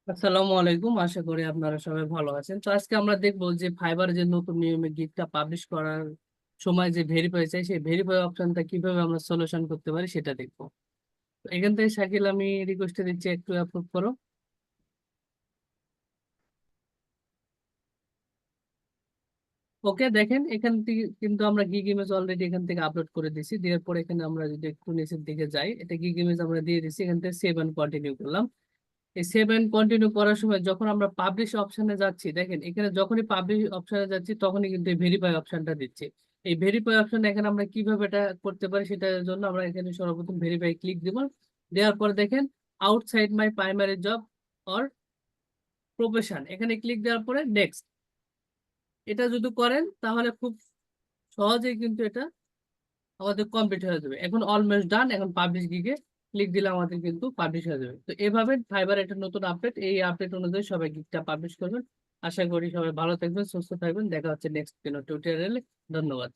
আসসালামু আলাইকুম, আশা করি আপনারা সবাই ভালো আছেন। তো আজকে আমরা দেখবো যে ফাইবার যে নতুন নিয়মে গিগটা পাবলিশ করার সময় যে ভেরিফাই চাই, সেই ভেরিফাই অপশনটা কিভাবে আমরা সলিউশন করতে পারি সেটা দেখবো। তো এখান থেকে শাকিল, আমি রিকোয়েস্ট দিচ্ছি একটু অ্যাপ্রুভ করো। ওকে, দেখেন এখান থেকে কিন্তু আমরা গিগ ইমেজ অলরেডি এখান থেকে আপলোড করে দিছি। দেওয়ার পর এখানে আমরা যদি একটু নিচের দিকে যাই, এটা গিগ ইমেজ আমরা দিয়ে দিছি। এখান থেকে সেভ এন্ড কন্টিনিউ করলাম। এই সেভ এন্ড কন্টিনিউ করার সময় যখন আমরা পাবলিশ অপশনে যাচ্ছি, দেখেন এখানে যখনই পাবলিশ অপশনে যাচ্ছি তখনই কিন্তু ভেরিফাই অপশনটা দিচ্ছে। এই ভেরিফাই অপশন এখানে আমরা কিভাবে এটা করতে পারি সেটার জন্য আমরা এখানে সর্বপ্রথম ভেরিফাই ক্লিক দিব। দেওয়ার পর দেখেন outside my primary job or profession, এখানে ক্লিক দেওয়ার পরে নেক্সট, এটা যদি করেন তাহলে খুব সহজেই কিন্তু এটা আমাদের কমপ্লিট হয়ে যাবে। এখন অলমোস্ট ডান, এখন পাবলিশ গিগে ক্লিক দিলে আমাদের কিন্তু পাবলিশ হয়ে যাবে। তো এভাবে ফাইবার একটা নতুন আপডেট, এই আপডেট অনুযায়ী সবাই গিগটা পাবলিশ করবেন। আশা করি সবাই ভালো থাকবেন, সুস্থ থাকবেন। দেখা হচ্ছে নেক্সট কোনো টিউটোরিয়ালে। ধন্যবাদ।